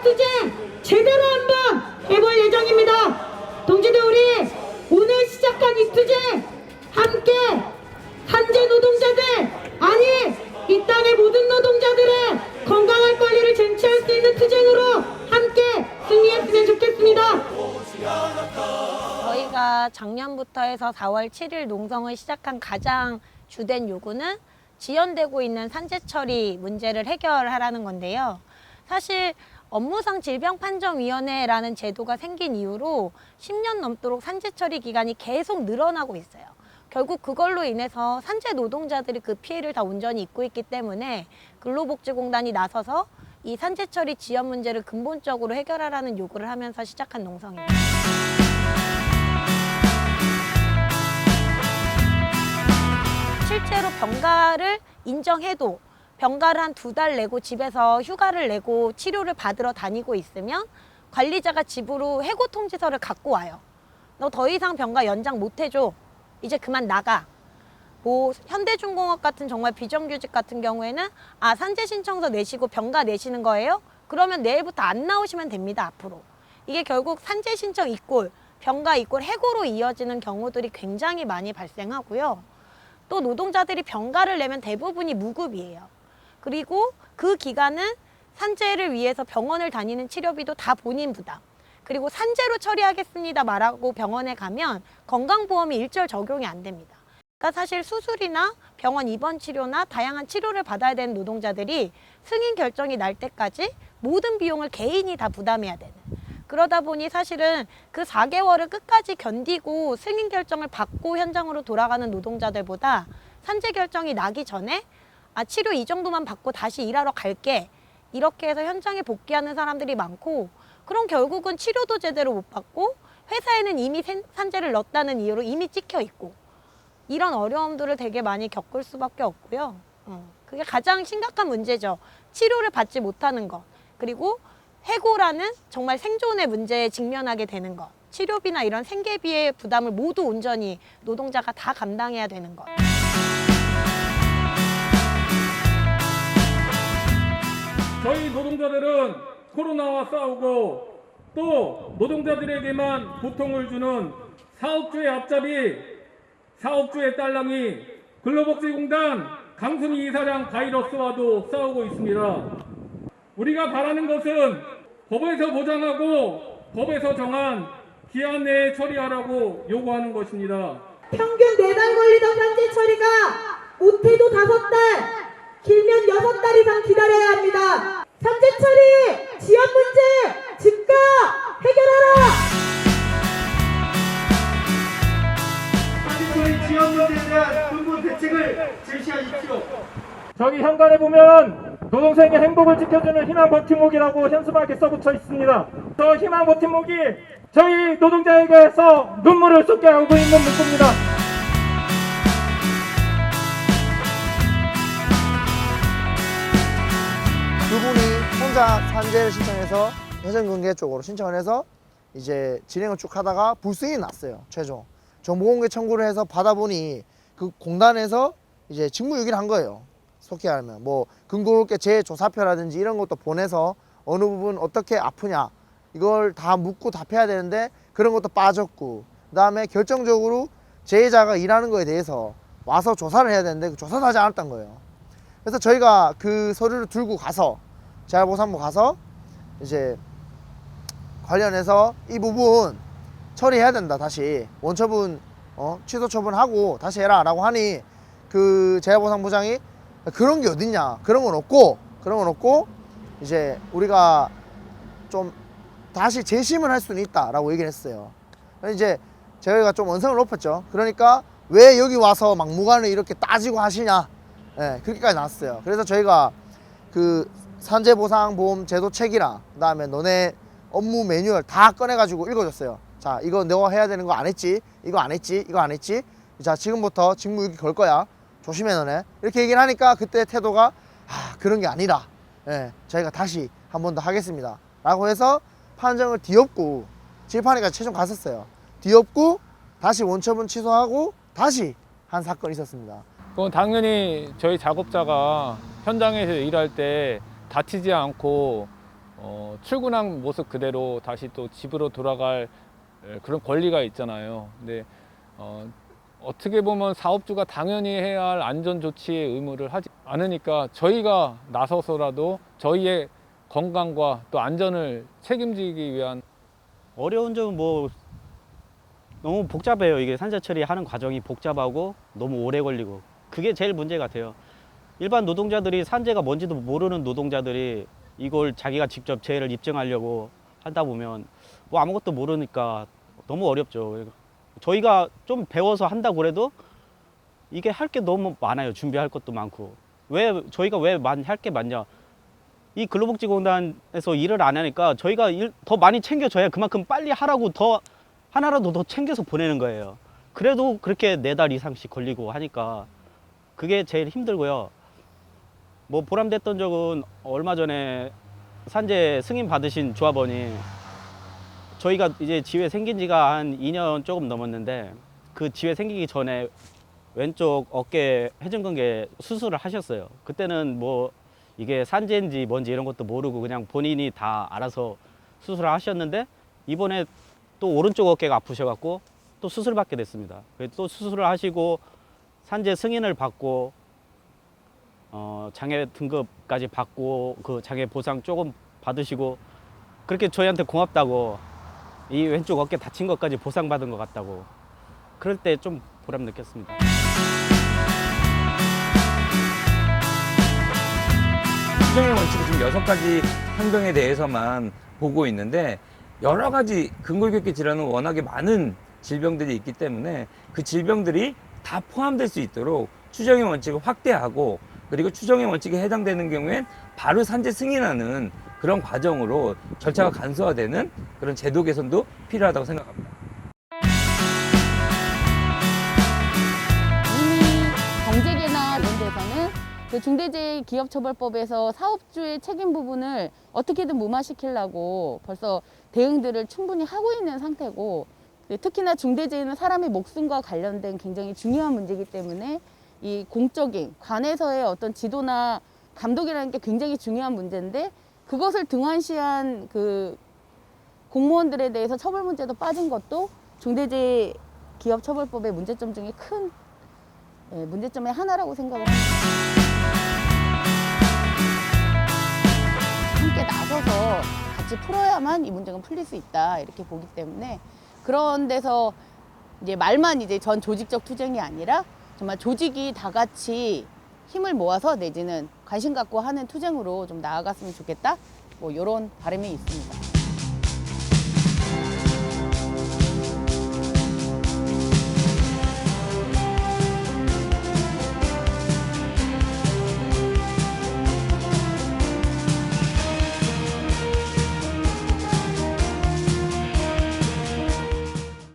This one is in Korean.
투쟁 제대로 한번 해볼 예정입니다. 동지들, 우리 오늘 시작한 이 투쟁 함께 산재 노동자들, 아니 이 땅의 모든 노동자들의 건강한 권리를 쟁취할 수 있는 투쟁으로 함께 승리했으면 좋겠습니다. 저희가 작년부터 해서 4월 7일 농성을 시작한 가장 주된 요구는 지연되고 있는 산재 처리 문제를 해결하라는 건데요. 사실 업무상 질병판정위원회라는 제도가 생긴 이후로 10년 넘도록 산재 처리 기간이 계속 늘어나고 있어요. 결국 그걸로 인해서 산재 노동자들이 그 피해를 다 온전히 입고 있기 때문에 근로복지공단이 나서서 이 산재 처리 지연 문제를 근본적으로 해결하라는 요구를 하면서 시작한 농성입니다. 실제로 병가를 인정해도 병가를 한 2달 내고 집에서 휴가를 내고 치료를 받으러 다니고 있으면 관리자가 집으로 해고 통지서를 갖고 와요. 너 더 이상 병가 연장 못 해줘. 이제 그만 나가. 뭐 현대중공업 같은 정말 비정규직 같은 경우에는 산재 신청서 내시고 병가 내시는 거예요? 그러면 내일부터 안 나오시면 됩니다, 앞으로. 이게 결국 산재 신청 이꼴, 병가 이꼴 해고로 이어지는 경우들이 굉장히 많이 발생하고요. 또 노동자들이 병가를 내면 대부분이 무급이에요. 그리고 그 기간은 산재를 위해서 병원을 다니는 치료비도 다 본인 부담. 그리고 산재로 처리하겠습니다 말하고 병원에 가면 건강보험이 일절 적용이 안 됩니다. 그러니까 사실 수술이나 병원 입원 치료나 다양한 치료를 받아야 되는 노동자들이 승인 결정이 날 때까지 모든 비용을 개인이 다 부담해야 되는. 그러다 보니 사실은 그 4개월을 끝까지 견디고 승인 결정을 받고 현장으로 돌아가는 노동자들보다 산재 결정이 나기 전에 치료 이 정도만 받고 다시 일하러 갈게. 이렇게 해서 현장에 복귀하는 사람들이 많고, 그럼 결국은 치료도 제대로 못 받고 회사에는 이미 산재를 넣었다는 이유로 이미 찍혀 있고, 이런 어려움들을 되게 많이 겪을 수밖에 없고요. 그게 가장 심각한 문제죠. 치료를 받지 못하는 것, 그리고 해고라는 정말 생존의 문제에 직면하게 되는 것, 치료비나 이런 생계비의 부담을 모두 온전히 노동자가 다 감당해야 되는 것. 저희 노동자들은 코로나와 싸우고 또 노동자들에게만 고통을 주는 사업주의 앞잡이, 사업주의 딸랑이 근로복지공단 강수미 이사장 바이러스와도 싸우고 있습니다. 우리가 바라는 것은 법에서 보장하고 법에서 정한 기한 내에 처리하라고 요구하는 것입니다. 평균 4달 걸리던 산재 처리가 못해도 5달, 길면 6달 이상 기다려야 합니다. 산재 처리 지연 문제 즉각 해결하라! 산재 처리 지연 문제에 대한 근본 대책을 제시하십시오. 저기 현관에 보면 노동생의 행복을 지켜주는 희망 버팀목이라고 현수막에 써붙여 있습니다. 저 희망 버팀목이 저희 노동자에게서 눈물을 쏟게 하고 있는 문구입니다. 그분이 혼자 산재를 신청해서 회전근개 쪽으로 신청을 해서 이제 진행을 쭉 하다가 불승인이 났어요. 최종 정보공개 청구를 해서 받아보니 그 공단에서 이제 직무유기를 한 거예요. 속히 말하면 뭐 근거롭게 재조사표라든지 이런 것도 보내서 어느 부분 어떻게 아프냐 이걸 다 묻고 답해야 되는데 그런 것도 빠졌고, 그 다음에 결정적으로 재해자가 일하는 거에 대해서 와서 조사를 해야 되는데 그 조사도 하지 않았던 거예요. 그래서 저희가 그 서류를 들고 가서 재활보상부 가서 이제 관련해서 이 부분 처리해야 된다, 다시 원처분 취소 처분하고 다시 해라 라고 하니 그 재활보상부장이 그런 게 어딨냐, 그런 건 없고 이제 우리가 좀 다시 재심을 할 수는 있다 라고 얘기를 했어요. 이제 저희가 좀 언성을 높였죠. 그러니까 왜 여기 와서 막무가내 이렇게 따지고 하시냐, 그렇게까지 나왔어요. 그래서 저희가 그 산재보상보험 제도 책이랑 그다음에 너네 업무 매뉴얼 다 꺼내가지고 읽어줬어요. 자, 이거 너가 해야 되는 거 안 했지, 이거 안 했지, 이거 안 했지, 자 지금부터 직무유기 걸 거야, 조심해 너네, 이렇게 얘기를 하니까 그때 태도가 그런 게 아니라 저희가 다시 한 번 더 하겠습니다 라고 해서 판정을 뒤엎고 질판에까지 최종 갔었어요. 뒤엎고 다시 원처분 취소하고 다시 한 사건이 있었습니다. 그건 당연히 저희 작업자가 현장에서 일할 때 다치지 않고 출근한 모습 그대로 다시 또 집으로 돌아갈 그런 권리가 있잖아요. 근데 어떻게 보면 사업주가 당연히 해야 할 안전조치의 의무를 하지 않으니까 저희가 나서서라도 저희의 건강과 또 안전을 책임지기 위한 어려운 점은 뭐 너무 복잡해요. 이게 산재 처리하는 과정이 복잡하고 너무 오래 걸리고 그게 제일 문제 같아요. 일반 노동자들이 산재가 뭔지도 모르는 노동자들이 이걸 자기가 직접 재해를 입증하려고 하다 보면 뭐 아무것도 모르니까 너무 어렵죠. 저희가 좀 배워서 한다고 그래도 이게 할 게 너무 많아요. 준비할 것도 많고. 왜 저희가 왜 할 게 많냐? 이 근로복지공단에서 일을 안 하니까 저희가 일 더 많이 챙겨줘야 그만큼 빨리 하라고 더 하나라도 더 챙겨서 보내는 거예요. 그래도 그렇게 4달 이상씩 걸리고 하니까 그게 제일 힘들고요. 뭐 보람됐던 적은 얼마 전에 산재 승인 받으신 조합원이 저희가 이제 지회 생긴 지가 한 2년 조금 넘었는데 그 지회 생기기 전에 왼쪽 어깨 회전근개 수술을 하셨어요. 그때는 뭐 이게 산재인지 뭔지 이런 것도 모르고 그냥 본인이 다 알아서 수술을 하셨는데 이번에 또 오른쪽 어깨가 아프셔갖고 또 수술 받게 됐습니다. 그래서 또 수술을 하시고 산재 승인을 받고 장애 등급까지 받고 그 장애 보상 조금 받으시고 그렇게 저희한테 고맙다고 이 왼쪽 어깨 다친 것까지 보상받은 것 같다고 그럴 때 좀 보람 느꼈습니다. 추정의 원칙은 지금 6가지 상병에 대해서만 보고 있는데 여러 가지 근골격계 질환은 워낙에 많은 질병들이 있기 때문에 그 질병들이 다 포함될 수 있도록 추정의 원칙을 확대하고 그리고 추정의 원칙에 해당되는 경우엔 바로 산재 승인하는 그런 과정으로 절차가 간소화되는 그런 제도 개선도 필요하다고 생각합니다. 이미 경제계나 이런 데서는 그 중대재해기업처벌법에서 사업주의 책임 부분을 어떻게든 무마시키려고 벌써 대응들을 충분히 하고 있는 상태고 특히나 중대재해는 사람의 목숨과 관련된 굉장히 중요한 문제이기 때문에 이 공적인 관에서의 어떤 지도나 감독이라는 게 굉장히 중요한 문제인데 그것을 등한시한 그 공무원들에 대해서 처벌 문제도 빠진 것도 중대재해기업처벌법의 문제점 중에 큰 문제점의 하나라고 생각을 합니다. 함께 나서서 같이 풀어야만 이 문제가 풀릴 수 있다 이렇게 보기 때문에 그런 데서 이제 말만 이제 전 조직적 투쟁이 아니라 정말 조직이 다 같이 힘을 모아서 내지는 관심 갖고 하는 투쟁으로 좀 나아갔으면 좋겠다. 뭐 이런 바람이 있습니다.